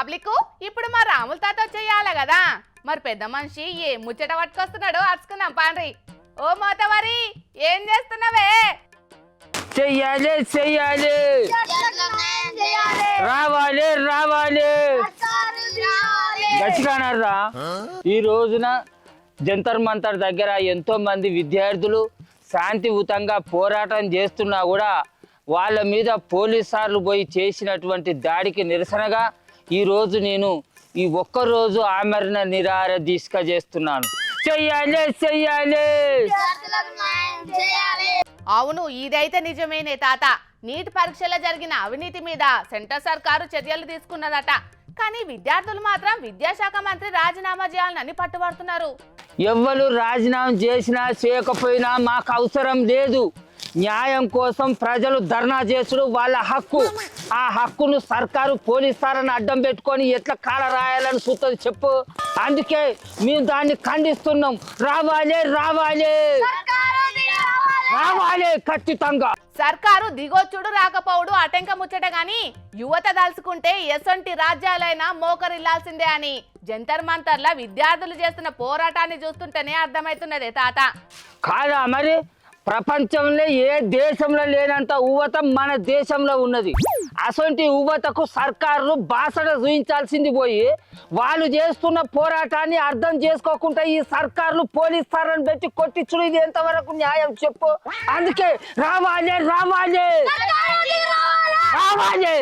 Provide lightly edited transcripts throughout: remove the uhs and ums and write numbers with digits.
Public ఇప్పుడు మా రాముల తాత వచ్చేయాల కదా మరి పెద్ద మనిషి ఏ ముచ్చట పట్టుకొస్తున్నాడో అరుచుకుందాం పాండ్రి. ఓ మోతవరి ఏం చేస్తున్నావే? చెయ్యాలి చెయ్యాలి రావాలి రావాలి గచ్చికానర్రా. ఈ రోజున జంతర్ మంతర్ దగ్గర ఎంతో మంది విద్యార్థులు శాంతియుతంగా పోరాటం చేస్తున్నా కూడా వాళ్ళ మీద పోలీసార్లు పోయి చేసినటువంటి దాడికి నిరసనగా ఈరోజు నేను ఈ ఒక్కరోజు ఆమరణ నిరాహార దీక్ష చేస్తున్నాను. చెయ్యాలి చెయ్యాలి. అవును, ఇదైతే నిజమేనే తాత. నీట్ పరీక్షలో జరిగిన అవినీతి మీద సెంటర్ సర్కారు చర్యలు తీసుకున్నదట. కానీ విద్యార్థులు మాత్రం విద్యాశాఖ మంత్రి రాజీనామా చేయాలని పట్టుబడుతున్నారు. ఎవ్వరు రాజీనామా చేసినా చేయకపోయినా మాకు అవసరం లేదు. న్యాయం కోసం ప్రజలు ధర్నా చేసుడు వాళ్ళ హక్కు. ఆ హక్కును సర్కారు పోలీసాలను అడ్డం పెట్టుకొని ఎట్లా కాల రాయాలని చూస్తుంది చెప్పు. అందుకే మేము దాన్ని ఖండిస్తున్నాం. రావాలి రావాలి రావాలి ఖచ్చితంగా. సర్కారు దిగొచ్చుడు రాకపోవడు అటెంక ముచ్చట గాని యువత దాల్చుకుంటే ఎసొంటి రాజ్యాలైనా మోకరిల్లాల్సిందే అని జంతర్ మంతర్ల విద్యార్థులు చేస్తున్న పోరాటాన్ని చూస్తుంటేనే అర్థమవుతున్నదే తాత. కాదా మరి? ప్రపంచంలో ఏ దేశంలో లేనంత యువత మన దేశంలో ఉన్నది. అసొంటి యువతకు సర్కారులు బాసట చూయించాల్సింది పోయి వాళ్ళు చేస్తున్న పోరాటాన్ని అర్థం చేసుకోకుండా ఈ సర్కారులు పోలీసాలను పెట్టి కొట్టించుడు ఇది ఎంతవరకు న్యాయం చెప్పు. అందుకే రావాలి రావాలి రావాలి.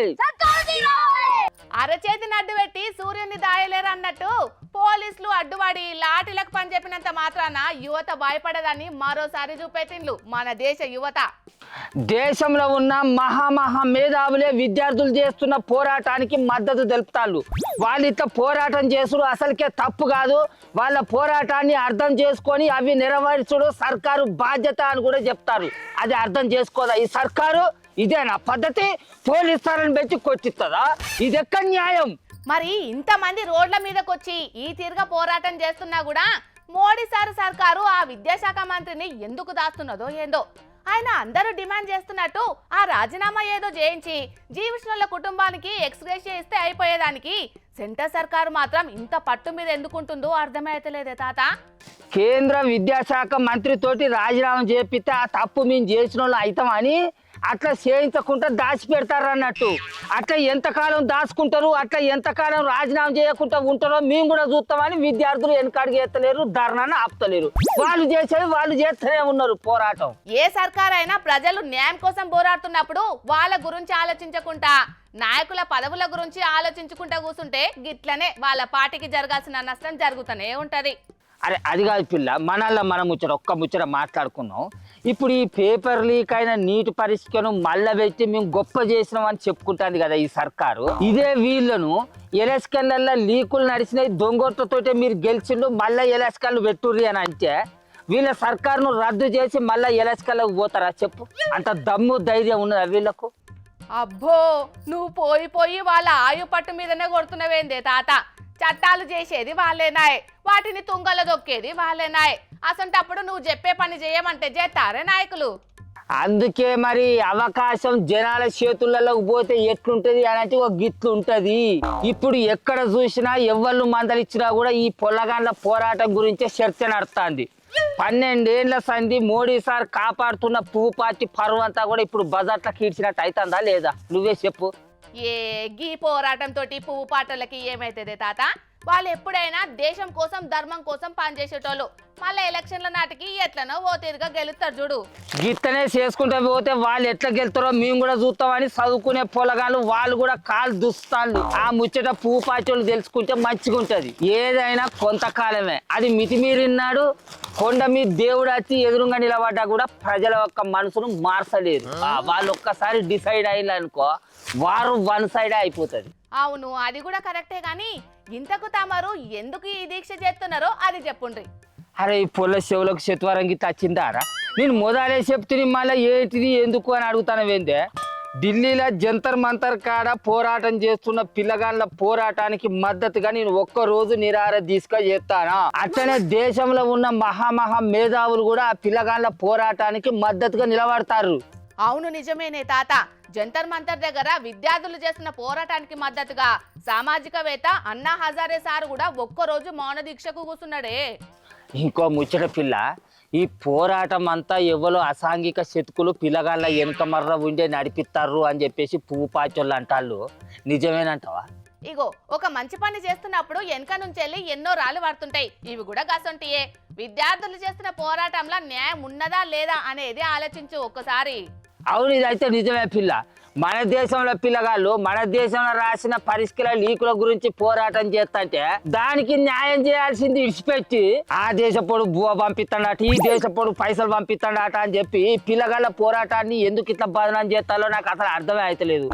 అరచేతిని అడ్డు పెట్టి సూర్యుని దాయలేరు అన్నట్టు పోలీసులు అడ్డుపడి లాఠీలకు పని చెప్పినంత మాత్రాన యువత భయపడదని మరోసారి చూపెట్టిండ్లు మన దేశ యువత. దేశంలో ఉన్న మహా మేధావులే విద్యార్థులు చేస్తున్న పోరాటానికి మద్దతు తెలుపుతారు. వాళ్ళు ఇట్లా పోరాటం చేసుడు అసలుకే తప్పు కాదు. వాళ్ళ పోరాటాన్ని అర్థం చేసుకొని అవి నెరవేర్చుడు సర్కారు బాధ్యత అని కూడా చెప్తారు. అది అర్థం చేసుకోదా ఈ సర్కారు? ఇదేనా పద్ధతి? పోలీసులను పెట్టి కొట్టిస్తుందా? ఇది ఎక్కడ న్యాయం? మరి ఇంతమంది రోడ్ల మీదకొచ్చి ఈ తీరుగా పోరాటం చేస్తున్నా కూడా మోడీ సర్కారు ఆ విద్యాశాఖ మంత్రిని ఎందుకు దాస్తున్నదో ఏందో. ఆయన అందరూ డిమాండ్ చేస్తున్నట్టు ఆ రాజీనామా ఏదో చేయించి జీవిష్ణుల కుటుంబానికి ఎక్స్గ్రేషియా ఇస్తే అయిపోయేదానికి సెంటర్ సర్కారు మాత్రం ఇంత పట్టు మీద ఎందుకుంటుందో అర్థమైతలేదే తాత. కేంద్ర విద్యాశాఖ మంత్రి తోటి రాజీనామా చేపిస్తే ఆ తప్పు మేము చేసిన వాళ్ళు అవుతామని అట్లా చేయించకుండా దాచిపెడతారు అన్నట్టు. అట్లా ఎంతకాలం దాచుకుంటారు, అట్లా ఎంతకాలం రాజీనామా చేయకుండా ఉంటారో మేము కూడా చూస్తామని విద్యార్థులు వెనకాడికి ఎత్తలేరు, ధర్నాన్ని ఆపుతలేరు. వాళ్ళు చేసేది వాళ్ళు చేస్తూనే ఉన్నారు పోరాటం. ఏ సర్కారు అయినా ప్రజలు న్యాయం కోసం పోరాడుతున్నప్పుడు వాళ్ళ గురించి ఆలోచించకుండా నాయకుల పదవుల గురించి ఆలోచించుకుంటా కూర్చుంటే గిట్లనే వాళ్ళ పార్టీకి జరగాల్సిన నష్టం జరుగుతూనే ఉంటది. అరే అది కాదు పిల్ల, మనల్లా మనం ఒక్క ముచ్చట మాట్లాడుకున్నాం. ఇప్పుడు ఈ పేపర్ లీక్ అయిన నీటి పరీక్షను మళ్ళా పెట్టి మేము గొప్ప చేసినాం అని చెప్పుకుంటుంది కదా ఈ సర్కారు. ఇదే వీళ్ళను ఎలక్షన్లలో లీకులు నడిచినాయి, దొంగోట్లతోటే మీరు గెలిచిండు, మళ్ళీ ఎలక్షన్లు పెట్టుర్రి అని అంటే వీళ్ళ సర్కారును రద్దు చేసి మళ్ళీ ఎలక్షన్లకు పోతారా చెప్పు? అంత దమ్ము ధైర్యం ఉన్నదా వీళ్ళకు? అబ్బో, నువ్వు పోయి పోయి వాళ్ళ ఆయు పట్టు మీదనే కొడుతున్నవేందే తాత. చట్టాలు చేసేది వాళ్ళేనాయ్, వాటిని తుంగలో దొక్కేది వాళ్ళేనాయ్. అసంటప్పుడు నువ్వు చెప్పే పని చేయమంటే చేస్తారే నాయకులు. అందుకే మరి అవకాశం జనాల చేతుల్లోకి పోతే ఎట్లుంటది అనేది ఒక గిట్లు ఉంటది. ఇప్పుడు ఎక్కడ చూసినా ఎవళ్ళు మందలిచ్చినా కూడా ఈ పొల్లగాండ్ల పోరాటం గురించే చర్చ నడుస్తుంది. 12 ఏళ్ల సంధి మోడీ సార్ కాపాడుతున్న పువ్వు పార్టీ పరువు అంతా కూడా ఇప్పుడు బజార్లకు కీడ్చినట్టు అవుతుందా లేదా? నువ్వే చెప్పు. ఏ గీ పోరాటం తోటి పువ్వు పాటలకి ఏమైతుంది తాత? వాళ్ళు ఎప్పుడైనా దేశం కోసం ధర్మం కోసం పనిచేసేటోళ్ళు. మళ్ళీ ఎలక్షన్ల నాటికి ఎట్లనో ఓ తీరుగా గెలుస్తారు చూడు. గిట్టనే చేసుకుంటే పోతే వాళ్ళు ఎట్లా గెలుతారో మేము కూడా చూస్తామని చదువుకునే పొలగాళ్ళు వాళ్ళు కూడా కాలు దుస్తాళ్ళు. ఆ ముచ్చట పువ్వు పార్టీలు తెలుసుకుంటే మంచిగా ఉంటది. ఏదైనా కొంతకాలమే, అది మితిమీరిన్నాడు. కొండ మీద దేవుడు వచ్చి ఎదురుగా నిలబడ్డా కూడా ప్రజల యొక్క మనసును మార్చలేరు. వాళ్ళు ఒక్కసారి డిసైడ్ అయ్యారనుకో వారు వన్ సైడ్ అయిపోతుంది. అవును, అది కూడా కరెక్టే. గాని ఇంతకు తమరు ఎందుకు ఈ దీక్ష చేస్తున్నారో అది చెప్పుండ్రి. అరే ఈ పొల్ల చెవులకు శత్వరం గిట్ల వచ్చిందారా? నేను మొదలే చెప్తుని మళ్ళీ ఏంటిది ఎందుకు అని అడుగుతానవేందే? ఢిల్లీలో జంతర్ మంతర్ కాడ పోరాటం చేస్తున్న పిల్లగాళ్ళ పోరాటానికి మద్దతుగా నేను ఒక్కరోజు నిరాహార దీక్ష చేస్తానా? అట్లనే దేశంలో ఉన్న మహా మేధావులు కూడా ఆ పిల్లగాళ్ళ పోరాటానికి మద్దతుగా నిలబడతారు. అవును నిజమేనే తాత. జంతర్ మంతర్ దగ్గర విద్యార్థులు చేస్తున్న పోరాటానికి మద్దతుగా సామాజికవేత్త అన్నా హజారే సార్ కూడా ఒక్కరోజు మౌన దీక్షకు కూర్చున్నాడే. ఇంకో ముచ్చట పిల్ల, ఈ పోరాటం అంతా ఎవరో అసాంఘిక శతుకులు పిల్లగాళ్ళ వెనుక మర్ర ఉండే నడిపిస్తారు అని చెప్పేసి పువ్వు పాచోళ్ళు అంటాళ్ళు. నిజమేనంటావా? ఇగో ఒక మంచి పని చేస్తున్నప్పుడు వెనక నుంచి వెళ్ళి ఎన్నో రాళ్ళు పడుతుంటాయి. ఇవి కూడా గసొంటియే. విద్యార్థులు చేస్తున్న పోరాటంలో న్యాయం ఉన్నదా లేదా అనేది ఆలోచించు ఒక్కసారి. అవును, ఇదైతే నిజమే పిల్ల. మన దేశంలో పిల్లగాళ్ళు మన దేశంలో రాసిన పరిష్కార లీకుల గురించి పోరాటం చేస్తుంటే దానికి న్యాయం చేయాల్సింది ఇడిచిపెట్టి ఆ దేశపోడు బువ పంపిస్తాడట, ఈ దేశపోడు పైసలు పంపిస్తాడట అని చెప్పి పిల్లగాళ్ళ పోరాటాన్ని ఎందుకు ఇట్లా బదనాం చేస్తారో నాకు అసలు అర్థమే అవుతలేదు.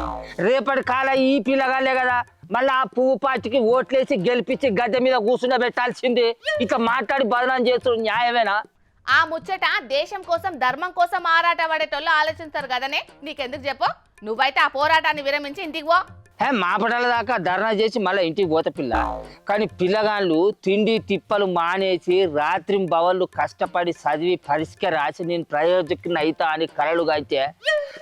రేపటి కాలం ఈ పిల్లగాళ్ళే కదా మళ్ళీ ఆ పువ్వు పార్టీకి ఓట్లేసి గెలిపించి గద్దె మీద కూర్చుండ పెట్టాల్సింది. ఇట్లా మాట్లాడి బదనాం చేస్తున్న న్యాయమేనా? ఆ ముచ్చట దేశం కోసం ధర్మం కోసం ఆరాట పడేటోళ్ళు ఆలోచిస్తారు కదనే. నీకెందుకు చెప్పు? నువ్వైతే ఆ పోరాటాన్ని విరమించి ఇంటికి పో. మాపటాల దాకా ధర్నా చేసి మళ్ళీ ఇంటికి పోతే పిల్ల. కానీ పిల్లగాళ్ళు తిండి తిప్పలు మానేసి రాత్రి బవళ్ళు కష్టపడి చదివి పరీక్ష రాసి నేను ప్రయోజకుని అవుతా అని కలలుగా అయితే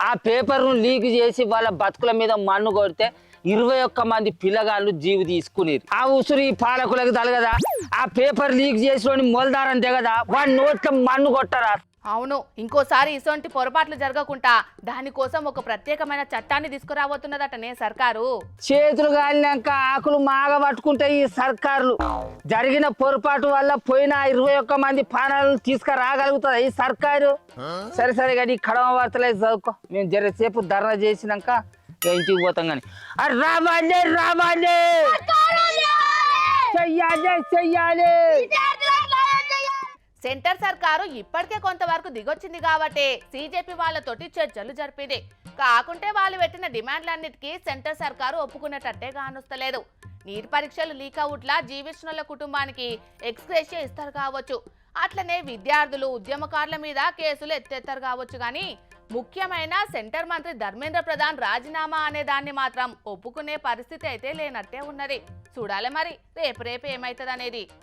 ఆ పేపర్ను లీక్ చేసి వాళ్ళ బతుకుల మీద మన్ను కొడితే 21 మంది పిల్లగాళ్ళు జీవి తీసుకునేది. ఆ ఉసురు ఈ పాలకులకు తలగదా? ఆ పేపర్ లీక్ చేసి మొలదారం తెగదా? వాడి నోట్ల మన్ను కొట్టరా? అవును, ఇంకోసారి ఇటువంటి పొరపాట్లు జరగకుండా దానికోసం ఒక ప్రత్యేకమైన చట్టాన్ని తీసుకురాబోతున్నదటనే సర్కారు. చేతులు కాలినాక ఆకులు మాగ పట్టుకుంటే ఈ సర్కారులు జరిగిన పొరపాటు వల్ల పోయిన 21 మంది ప్రాణాలను తీసుకురాగలుగుతుంది ఈ సర్కారు. సరే సరే కానీ కడమ వార్తలే చదువుకో. మేము జరసేపు ధర్నా చేసినాక ఇంటికి పోతాం. కానీ రావాలి రావాలి చెయ్యాలి చెయ్యాలి. సెంటర్ సర్కారు ఇప్పటికే కొంతవరకు దిగొచ్చింది కాబట్టి సీజేపీ వాళ్ళతోటి చర్చలు జరిపింది. కాకుంటే వాళ్ళు పెట్టిన డిమాండ్లన్నిటికీ సెంటర్ సర్కారు ఒప్పుకునేటట్టే కానొస్తలేదు. నీట్ పరీక్షలు లీక్ అవుట్లా జీవిస్తున్న కుటుంబానికి ఎక్స్గ్రేషియా ఇస్తారు కావచ్చు. అట్లనే విద్యార్థులు ఉద్యమకారుల మీద కేసులు ఎత్తేస్తారు కావచ్చు. కానీ ముఖ్యమైన సెంటర్ మంత్రి ధర్మేంద్ర ప్రధాన్ రాజీనామా అనే దాన్ని మాత్రం ఒప్పుకునే పరిస్థితి అయితే లేనట్టే ఉన్నది. చూడాలి మరి రేపు ఏమైతుంది అనేది.